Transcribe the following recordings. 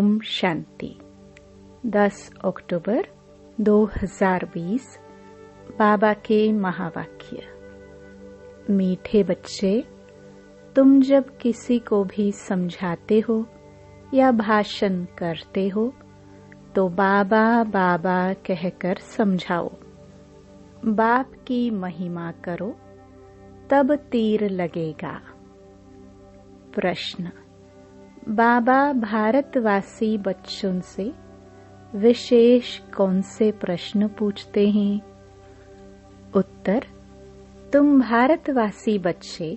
ओम शांति। 10 अक्टूबर 2020 बाबा के महावाक्य। मीठे बच्चे, तुम जब किसी को भी समझाते हो या भाषण करते हो तो बाबा बाबा कहकर समझाओ। बाप की महिमा करो, तब तीर लगेगा। प्रश्न: बाबा भारतवासी बच्चों से विशेष कौन से प्रश्न पूछते हैं? उत्तर: तुम भारतवासी बच्चे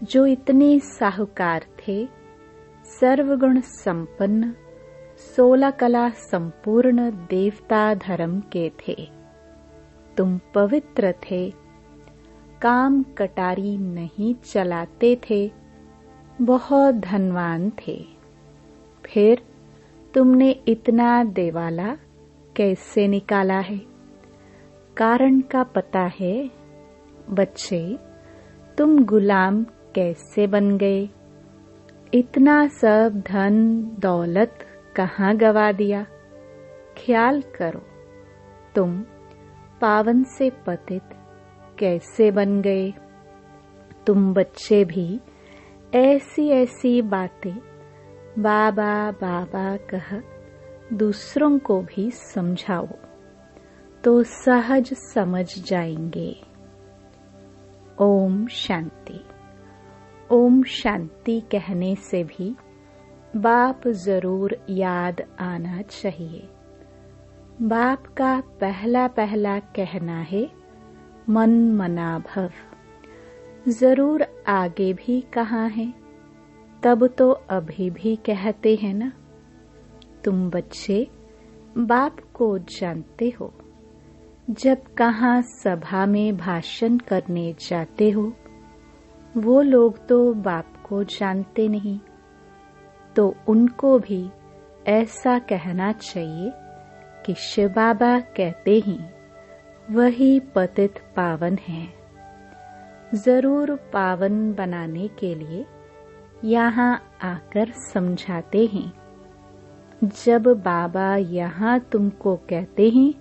जो इतने साहूकार थे, सर्वगुण संपन्न, 16 कला संपूर्ण देवता धर्म के थे। तुम पवित्र थे, काम कटारी नहीं चलाते थे, बहुत धनवान थे। फिर तुमने इतना देवाला कैसे निकाला है? कारण का पता है? बच्चे, तुम गुलाम कैसे बन गए? इतना सब धन दौलत कहाँ गवा दिया? ख्याल करो, तुम पावन से पतित कैसे बन गए? तुम बच्चे भी ऐसी ऐसी बातें बाबा बाबा कह दूसरों को भी समझाओ तो सहज समझ जाएंगे। ओम शांति। ओम शांति कहने से भी बाप जरूर याद आना चाहिए। बाप का पहला पहला कहना है मन मना भव। जरूर आगे भी कहा है, तब तो अभी भी कहते हैं ना। तुम बच्चे बाप को जानते हो। जब कहाँ सभा में भाषण करने जाते हो, वो लोग तो बाप को जानते नहीं, तो उनको भी ऐसा कहना चाहिए कि शिव बाबा कहते हैं वही पतित पावन है। जरूर पावन बनाने के लिए यहाँ आकर समझाते हैं। जब बाबा यहाँ तुमको कहते हैं,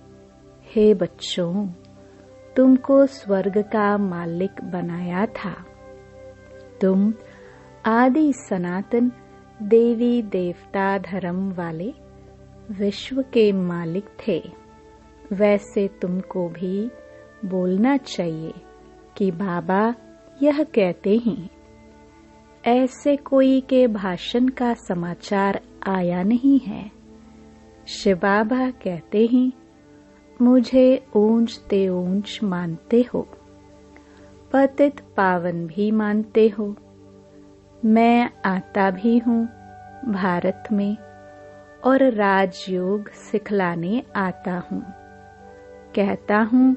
हे बच्चों, तुमको स्वर्ग का मालिक बनाया था, तुम आदि सनातन देवी देवता धर्म वाले विश्व के मालिक थे, वैसे तुमको भी बोलना चाहिए कि बाबा यह कहते हैं। ऐसे कोई के भाषण का समाचार आया नहीं है। शिव बाबा कहते हैं, मुझे ऊंचते ऊंच मानते हो, पतित पावन भी मानते हो। मैं आता भी हूँ भारत में और राजयोग सिखलाने आता हूँ। कहता हूँ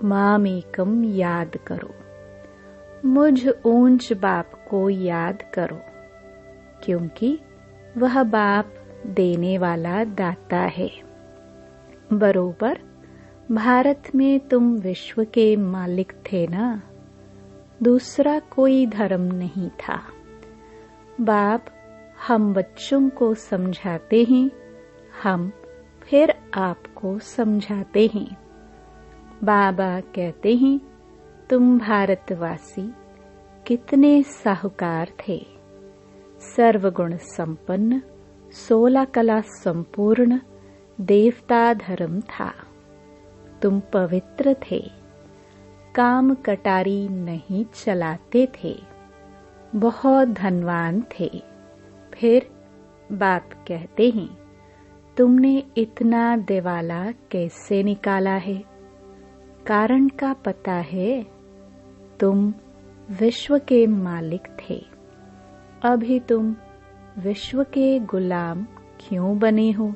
मामेकम याद करो, मुझ ऊंच बाप को याद करो, क्योंकि वह बाप देने वाला दाता है। बरोबर भारत में तुम विश्व के मालिक थे ना, दूसरा कोई धर्म नहीं था। बाप हम बच्चों को समझाते हैं, हम फिर आपको समझाते हैं। बाबा कहते हैं, तुम भारतवासी कितने साहूकार थे, सर्वगुण संपन्न, 16 कला संपूर्ण देवता धर्म था। तुम पवित्र थे, काम कटारी नहीं चलाते थे, बहुत धनवान थे। फिर बाप कहते हैं, तुमने इतना दिवाला कैसे निकाला है? कारण का पता है? तुम विश्व के मालिक थे, अभी तुम विश्व के गुलाम क्यों बने हो?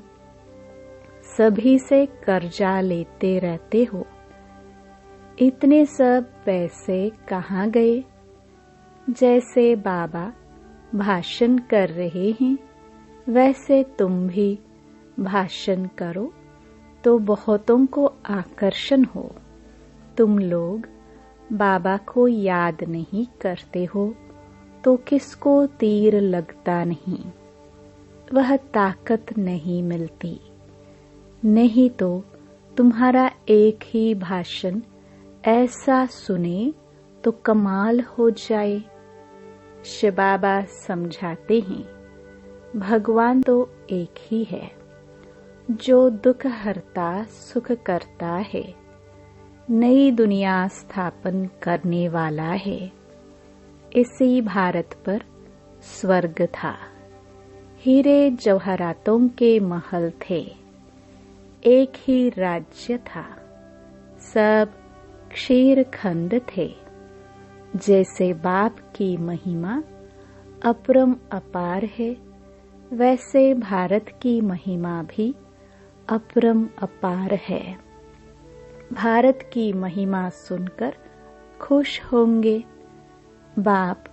सभी से कर्जा लेते रहते हो। इतने सब पैसे कहाँ गए? जैसे बाबा भाषण कर रहे हैं, वैसे तुम भी भाषण करो तो बहुतों को आकर्षण हो। तुम लोग बाबा को याद नहीं करते हो तो किसको तीर लगता नहीं। वह ताकत नहीं मिलती। नहीं तो तुम्हारा एक ही भाषण ऐसा सुने तो कमाल हो जाए। शिव बाबा समझाते हैं, भगवान तो एक ही है जो दुख हरता सुख करता है, नई दुनिया स्थापन करने वाला है। इसी भारत पर स्वर्ग था, हीरे जवाहरातों के महल थे, एक ही राज्य था, सब क्षीर खंड थे। जैसे बाप की महिमा अपरम अपार है, वैसे भारत की महिमा भी अपरम अपार है। भारत की महिमा सुनकर खुश होंगे। बाप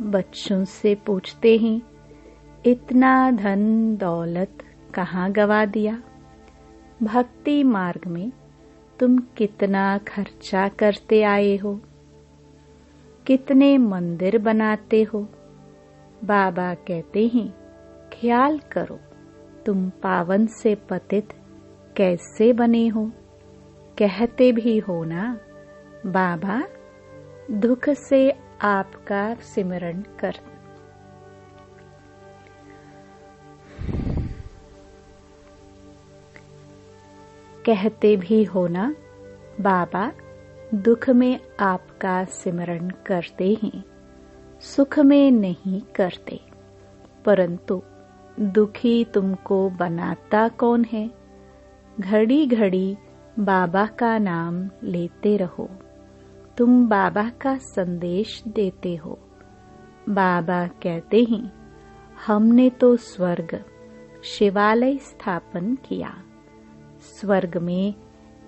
बच्चों से पूछते हैं, इतना धन दौलत कहाँ गवा दिया? भक्ति मार्ग में तुम कितना खर्चा करते आए हो, कितने मंदिर बनाते हो। बाबा कहते हैं, ख्याल करो तुम पावन से पतित कैसे बने हो। कहते भी हो ना, बाबा दुख से आपका सिमरन कर। कहते भी हो ना, बाबा दुख में आपका सिमरन करते हैं, सुख में नहीं करते। परंतु दुखी तुमको बनाता कौन है? घड़ी घड़ी बाबा का नाम लेते रहो, तुम बाबा का संदेश देते हो। बाबा कहते हैं, हमने तो स्वर्ग शिवालय स्थापन किया। स्वर्ग में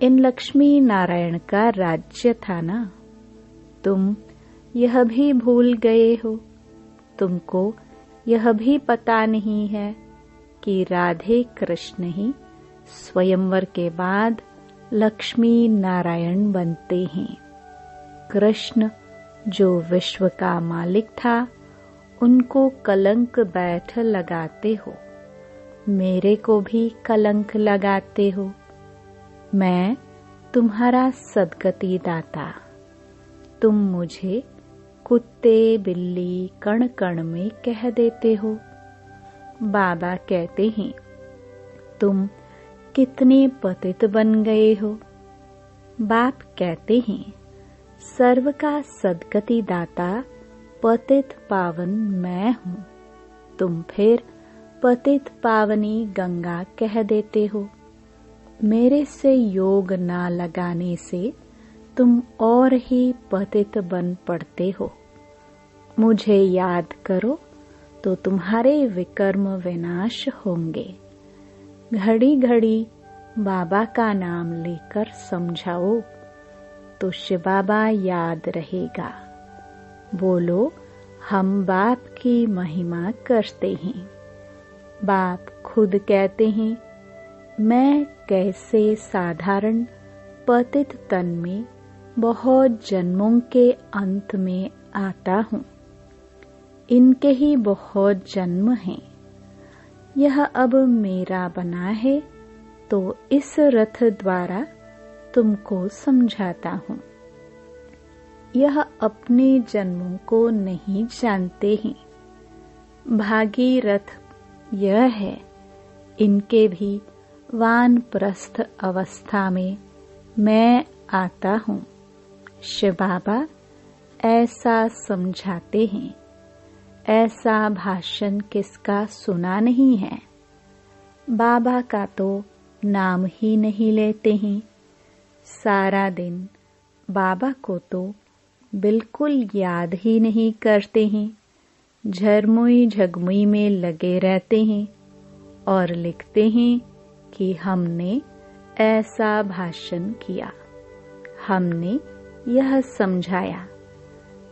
इन लक्ष्मी नारायण का राज्य था ना, तुम यह भी भूल गए हो। तुमको यह भी पता नहीं है कि राधे कृष्ण ही स्वयंवर के बाद लक्ष्मी नारायण बनते हैं। कृष्ण जो विश्व का मालिक था, उनको कलंक बैठ लगाते हो, मेरे को भी कलंक लगाते हो। मैं तुम्हारा सद्गति दाता, तुम मुझे कुत्ते बिल्ली कण कण में कह देते हो। बाबा कहते हैं, तुम कितने पतित बन गए हो। बाप कहते हैं, सर्व का सद्गति दाता पतित पावन मैं हूँ। तुम फिर पतित पावनी गंगा कह देते हो। मेरे से योग ना लगाने से तुम और ही पतित बन पड़ते हो। मुझे याद करो तो तुम्हारे विकर्म विनाश होंगे। घड़ी घड़ी बाबा का नाम लेकर समझाओ तो शिव बाबा याद रहेगा। बोलो, हम बाप की महिमा करते हैं। बाप खुद कहते हैं, मैं कैसे साधारण पतित तन में बहुत जन्मों के अंत में आता हूँ। इनके ही बहुत जन्म हैं। यह अब मेरा बना है तो इस रथ द्वारा तुमको समझाता हूँ। यह अपने जन्मों को नहीं जानते हैं। भागीरथ यह है, इनके भी वानप्रस्थ अवस्था में मैं आता हूँ। शिव बाबा ऐसा समझाते हैं। ऐसा भाषण किसका सुना नहीं है? बाबा का तो नाम ही नहीं लेते हैं। सारा दिन बाबा को तो बिल्कुल याद ही नहीं करते हैं। झरमुई झगमुई में लगे रहते हैं और लिखते हैं कि हमने ऐसा भाषण किया, हमने यह समझाया।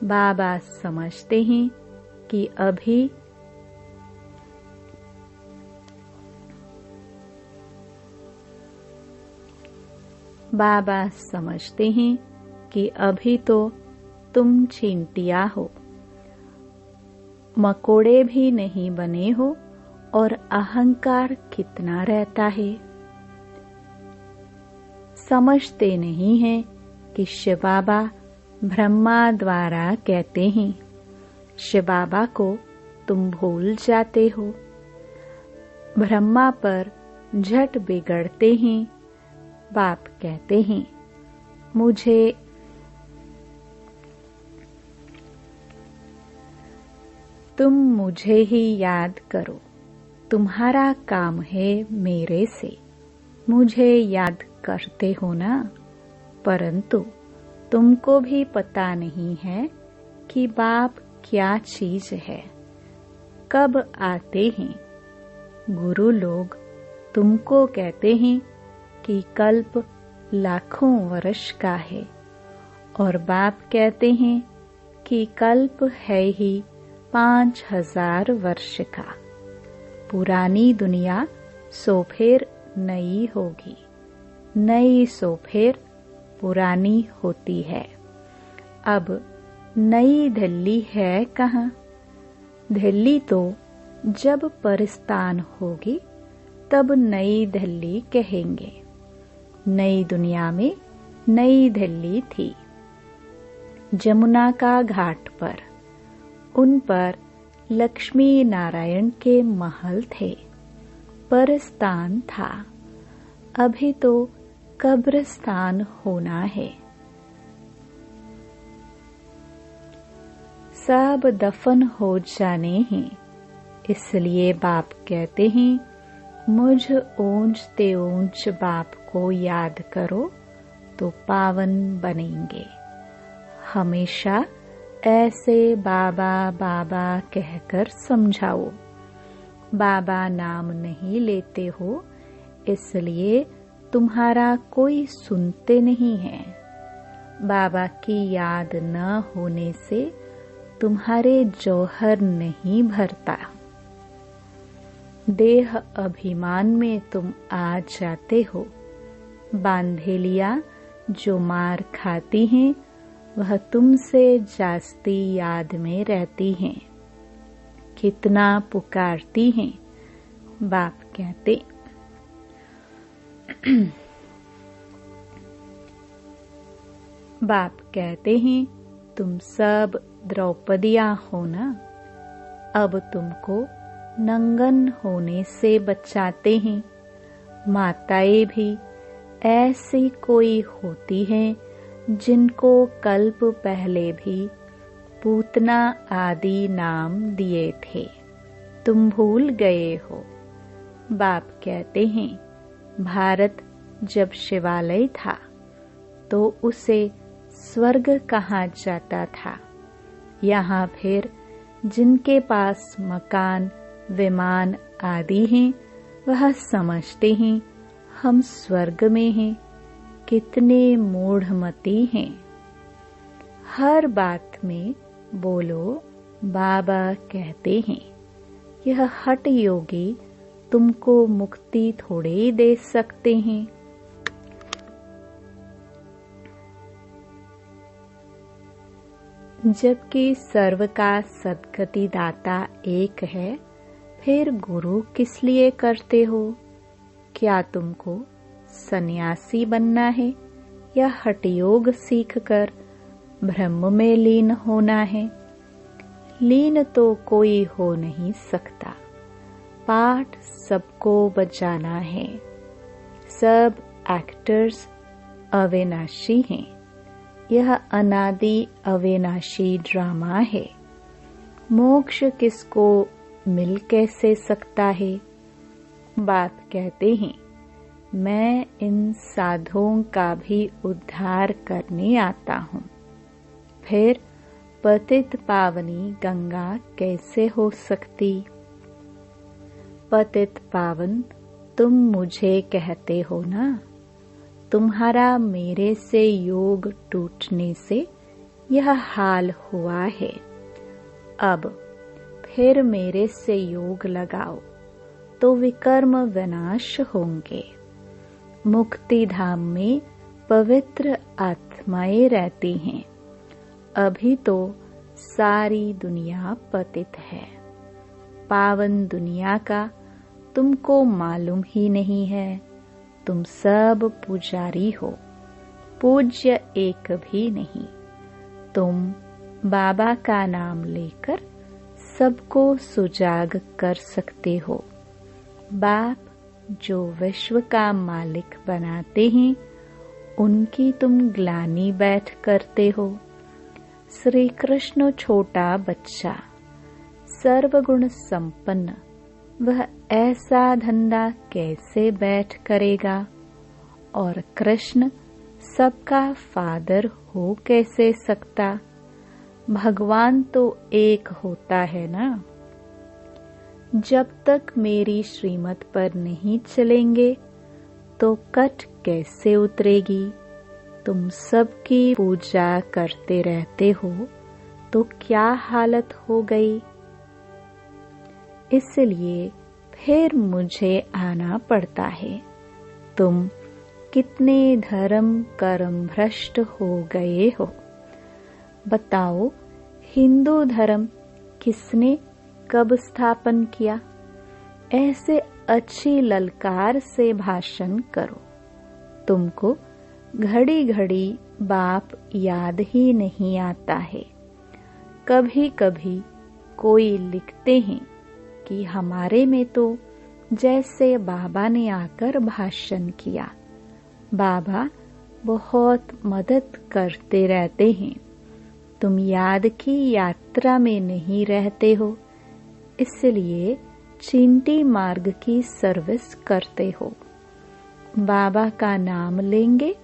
बाबा समझते हैं कि अभी बाबा समझते हैं कि अभी तो तुम चींटिया हो, मकोड़े भी नहीं बने हो और अहंकार कितना रहता है। समझते नहीं हैं कि शिव बाबा ब्रह्मा द्वारा कहते हैं, शिव बाबा को तुम भूल जाते हो। ब्रह्मा पर झट बिगड़ते हैं। बाप कहते हैं, मुझे तुम मुझे ही याद करो, तुम्हारा काम है मेरे से। मुझे याद करते हो ना, परंतु तुमको भी पता नहीं है कि बाप क्या चीज है, कब आते हैं। गुरु लोग तुमको कहते हैं कि कल्प लाखों वर्ष का है, और बाप कहते हैं कि कल्प है ही 5000 वर्ष का। पुरानी दुनिया सो फिर नई होगी, नई सो फिर पुरानी होती है। अब नई दिल्ली है कहाँ? दिल्ली तो जब परिस्तान होगी तब नई दिल्ली कहेंगे। नई दुनिया में नई दिल्ली थी। जमुना का घाट पर, उन पर लक्ष्मी नारायण के महल थे, परिस्तान था। अभी तो कब्रिस्तान होना है। सब दफन हो जाने हैं। इसलिए बाप कहते हैं, मुझ ऊंचते ऊंच बाप को याद करो तो पावन बनेंगे। हमेशा ऐसे बाबा बाबा कहकर समझाओ। बाबा नाम नहीं लेते हो, इसलिए तुम्हारा कोई सुनते नहीं है। बाबा की याद न होने से तुम्हारे जौहर नहीं भरता। देह अभिमान में तुम आ जाते हो। बांधेलिया जो मार खाती हैं, वह तुमसे जास्ती याद में रहती हैं। कितना पुकारती हैं। बाप कहते, बाप कहते हैं, तुम सब द्रौपदियां हो ना। अब तुमको नंगन होने से बचाते हैं। माताएं भी ऐसी कोई होती हैं जिनको कल्प पहले भी पूतना आदि नाम दिए थे, तुम भूल गए हो। बाप कहते हैं, भारत जब शिवालय था तो उसे स्वर्ग कहा जाता था। यहाँ फिर जिनके पास मकान विमान आदि हैं, वह समझते हैं हम स्वर्ग में हैं। कितने मूढ़मती हैं। हर बात में बोलो बाबा कहते हैं। यह हठ योगी तुमको मुक्ति थोड़े दे सकते हैं। जबकि सर्व का सद्गति दाता एक है, फिर गुरु किस लिए करते हो? क्या तुमको सन्यासी बनना है या हठयोग सीखकर ब्रह्म में लीन होना है? लीन तो कोई हो नहीं सकता। पाठ सबको बजाना है। सब एक्टर्स अविनाशी हैं। यह अनादि अविनाशी ड्रामा है। मोक्ष किसको मिल कैसे सकता है? बाप कहते हैं, मैं इन साधुओं का भी उद्धार करने आता हूँ। फिर पतित पावनी गंगा कैसे हो सकती? पतित पावन तुम मुझे कहते हो ना। तुम्हारा मेरे से योग टूटने से यह हाल हुआ है। अब फिर मेरे से योग लगाओ तो विकर्म विनाश होंगे। मुक्ति धाम में पवित्र आत्माएं रहती हैं। अभी तो सारी दुनिया पतित है। पावन दुनिया का तुमको मालूम ही नहीं है, तुम सब पुजारी हो, पूज्य एक भी नहीं। तुम बाबा का नाम लेकर सबको सुजाग कर सकते हो। बाप जो विश्व का मालिक बनाते हैं, उनकी तुम ग्लानि बैठ करते हो। श्री कृष्ण छोटा बच्चा, सर्वगुण संपन्न, वह ऐसा धंधा कैसे बैठ करेगा? और कृष्ण सबका फादर हो कैसे सकता? भगवान तो एक होता है ना। जब तक मेरी श्रीमत पर नहीं चलेंगे तो कट कैसे उतरेगी? तुम सबकी पूजा करते रहते हो तो क्या हालत हो गई? इसलिए फिर मुझे आना पड़ता है। तुम कितने धर्म कर्म भ्रष्ट हो गए हो। बताओ, हिंदू धर्म किसने कब स्थापन किया? ऐसे अच्छी ललकार से भाषण करो। तुमको घड़ी घड़ी बाप याद ही नहीं आता है। कभी कभी कोई लिखते हैं कि हमारे में तो जैसे बाबा ने आकर भाषण किया। बाबा बहुत मदद करते रहते हैं। तुम याद की यात्रा में नहीं रहते हो, इसलिए चींटी मार्ग की सर्विस करते हो। बाबा का नाम लेंगे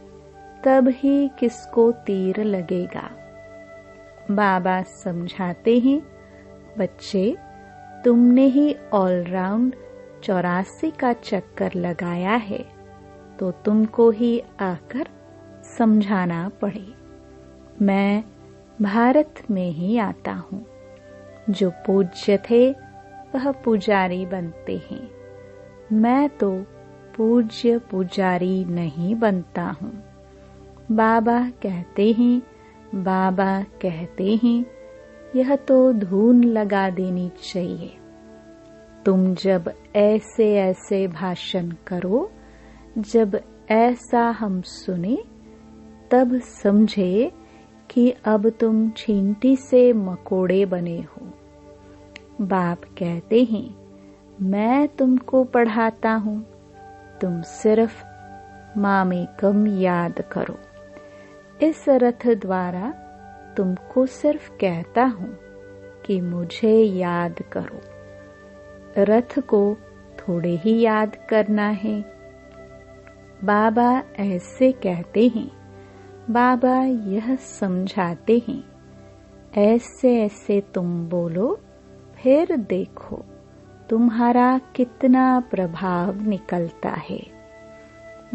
तब ही किसको तीर लगेगा। बाबा समझाते हैं, बच्चे तुमने ही ऑलराउंड 84 का चक्कर लगाया है, तो तुमको ही आकर समझाना पड़े। मैं भारत में ही आता हूँ। जो पूज्य थे वह पुजारी बनते हैं। मैं तो पूज्य पुजारी नहीं बनता हूँ। बाबा कहते हैं, बाबा कहते हैं, यह तो धून लगा देनी चाहिए। तुम जब ऐसे ऐसे भाषण करो, जब ऐसा हम सुने, तब समझे कि अब तुम चींटी से मकोड़े बने हो। बाप कहते हैं, मैं तुमको पढ़ाता हूँ, तुम सिर्फ मामेकम याद करो। इस रथ द्वारा तुमको सिर्फ कहता हूँ कि मुझे याद करो। रथ को थोड़े ही याद करना है। बाबा ऐसे कहते हैं, बाबा यह समझाते हैं, ऐसे ऐसे तुम बोलो, फिर देखो तुम्हारा कितना प्रभाव निकलता है।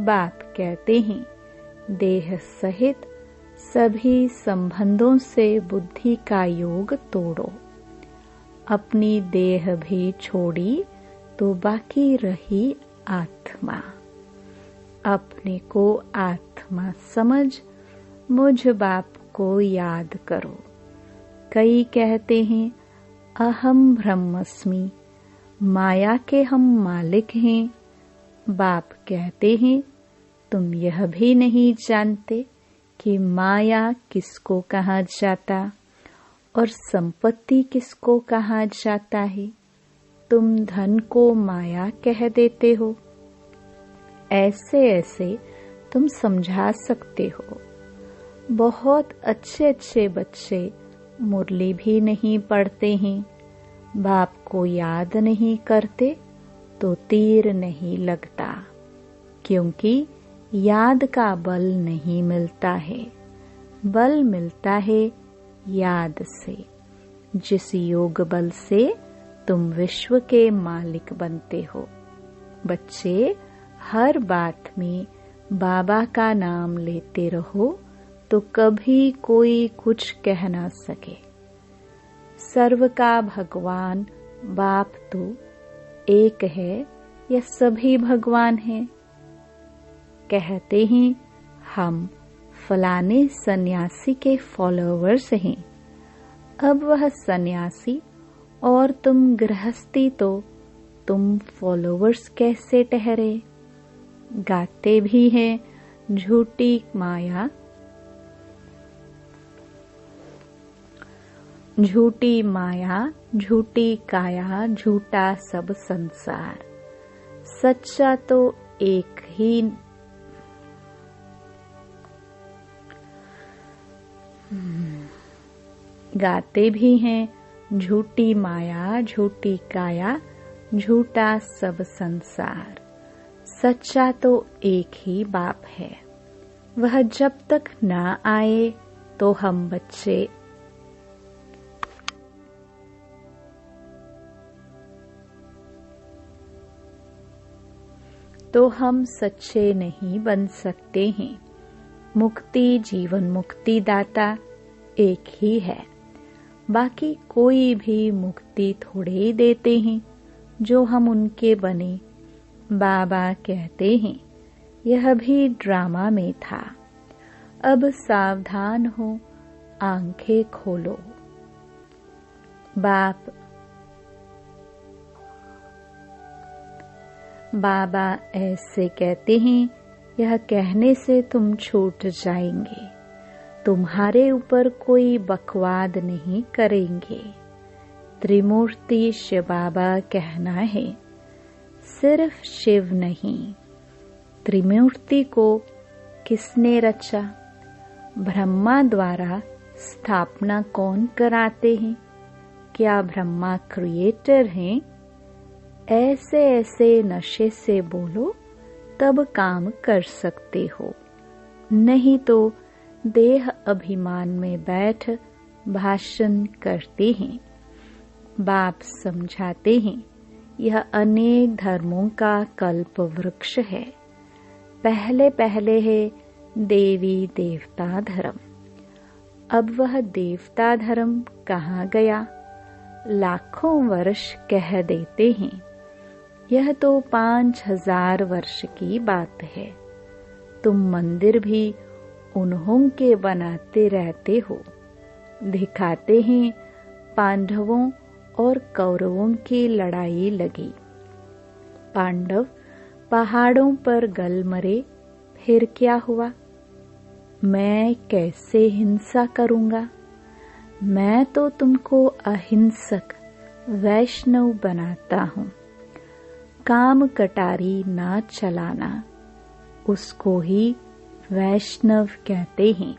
बाप कहते हैं, देह सहित सभी संबंधों से बुद्धि का योग तोड़ो। अपनी देह भी छोड़ी तो बाकी रही आत्मा। अपने को आत्मा समझ मुझ बाप को याद करो। कई कहते हैं, अहम ब्रह्मस्मि, माया के हम मालिक हैं। बाप कहते हैं, तुम यह भी नहीं जानते कि माया किसको कहा जाता और संपत्ति किसको कहा जाता है। तुम धन को माया कह देते हो। ऐसे ऐसे तुम समझा सकते हो। बहुत अच्छे अच्छे बच्चे मुरली भी नहीं पढ़ते हैं, बाप को याद नहीं करते तो तीर नहीं लगता, क्योंकि याद का बल नहीं मिलता है। बल मिलता है याद से, जिस योग बल से तुम विश्व के मालिक बनते हो। बच्चे हर बात में बाबा का नाम लेते रहो तो कभी कोई कुछ कह ना सके। सर्व का भगवान बाप तो एक है या सभी भगवान हैं? कहते हैं हम फलाने सन्यासी के फॉलोअर्स हैं। अब वह सन्यासी और तुम गृहस्थी तो तुम फॉलोवर्स कैसे ठहरे? गाते भी हैं झूठी माया, झूठी माया, झूठी काया, झूठा सब संसार। सच्चा तो एक ही। गाते भी हैं झूठी माया, झूठी काया, झूठा सब संसार। सच्चा तो एक ही बाप है, वह जब तक ना आए तो हम बच्चे तो हम सच्चे नहीं बन सकते हैं। मुक्ति, जीवन मुक्ति दाता एक ही है। बाकी कोई भी मुक्ति थोड़े ही देते हैं जो हम उनके बने। बाबा कहते हैं यह भी ड्रामा में था, अब सावधान हो, आंखें खोलो। बाबा ऐसे कहते हैं, यह कहने से तुम छूट जाएंगे। तुम्हारे ऊपर कोई बकवाद नहीं करेंगे। त्रिमूर्ति शिव बाबा कहना है, सिर्फ शिव नहीं। त्रिमूर्ति को किसने रचा? ब्रह्मा द्वारा स्थापना कौन कराते हैं? क्या ब्रह्मा क्रिएटर हैं? ऐसे ऐसे नशे से बोलो तब काम कर सकते हो, नहीं तो देह अभिमान में बैठ भाषण करते हैं। बाप समझाते हैं यह अनेक धर्मों का कल्प वृक्ष है। पहले पहले है देवी देवता धर्म। अब वह देवता धर्म कहाँ गया? लाखों वर्ष कह देते हैं, यह तो 5000 वर्ष की बात है। तुम मंदिर भी उन्हों के बनाते रहते हो। दिखाते हैं पांडवों और कौरवों की लड़ाई लगी। पांडव पहाड़ों पर गल मरे, फिर क्या हुआ? मैं कैसे हिंसा करूंगा? मैं तो तुमको अहिंसक वैष्णव बनाता हूँ। काम कटारी ना चलाना, उसको ही वैष्णव कहते हैं।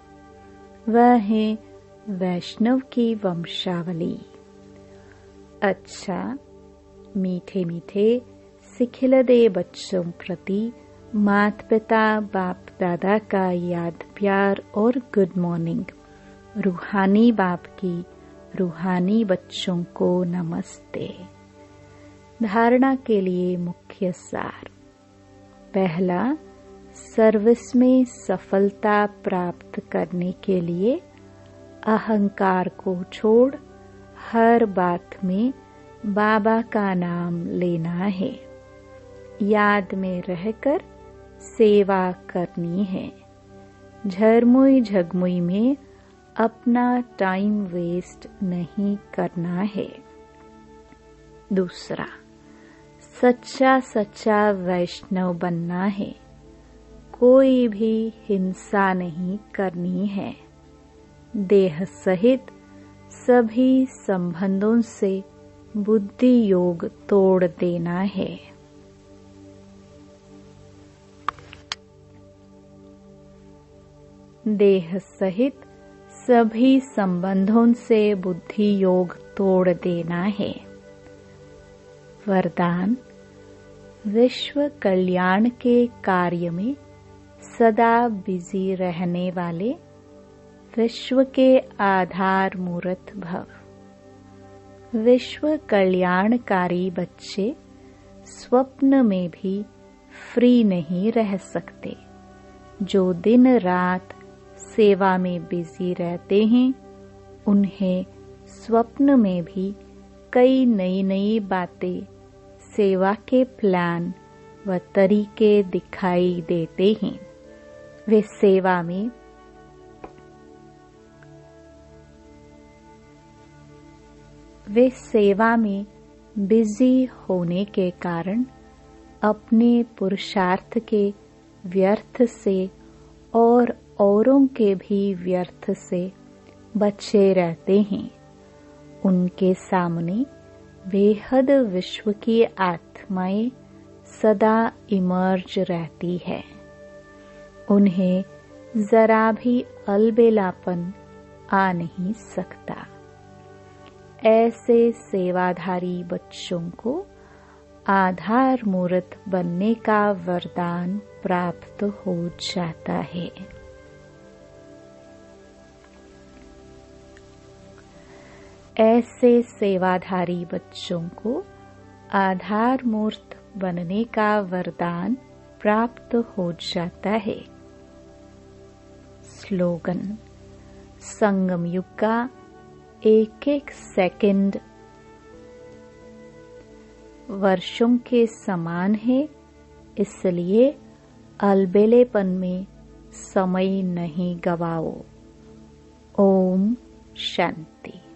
वह है वैष्णव की वंशावली। अच्छा, मीठे मीठे सिखिलदे बच्चों प्रति माता पिता बाप दादा का याद प्यार और गुड मॉर्निंग। रूहानी बाप की रूहानी बच्चों को नमस्ते। धारणा के लिए मुख्य सार। पहला, सर्विस में सफलता प्राप्त करने के लिए अहंकार को छोड़ हर बात में बाबा का नाम लेना है। याद में रहकर सेवा करनी है। झरमुई झगमुई में अपना टाइम वेस्ट नहीं करना है। दूसरा, सच्चा सच्चा वैष्णव बनना है। कोई भी हिंसा नहीं करनी है। देह सहित सभी संबंधों से बुद्धि योग तोड़ देना है। देह सहित सभी संबंधों से बुद्धि योग तोड़ देना है। वरदान, विश्व कल्याण के कार्य में सदा बिजी रहने वाले विश्व के आधार मूर्त भव। विश्व कल्याणकारी बच्चे स्वप्न में भी फ्री नहीं रह सकते। जो दिन रात सेवा में बिजी रहते हैं, उन्हें स्वप्न में भी कई नई नई बातें, सेवा के प्लान व तरीके दिखाई देते हैं। वे सेवा में बिजी होने के कारण अपने पुरुषार्थ के व्यर्थ से और औरों के भी व्यर्थ से बचे रहते हैं। उनके सामने बेहद विश्व की आत्माएं सदा इमर्ज रहती है। उन्हें जरा भी अलबेलापन आ नहीं सकता। ऐसे सेवाधारी बच्चों को आधार मूर्त बनने का वरदान प्राप्त हो जाता है। ऐसे सेवाधारी बच्चों को आधार मूर्त बनने का वरदान प्राप्त हो जाता है। स्लोगन: संगम युग का एक एक सेकंड वर्षों के समान है, इसलिए अलबेलेपन में समय नहीं गवाओ। ओम शांति।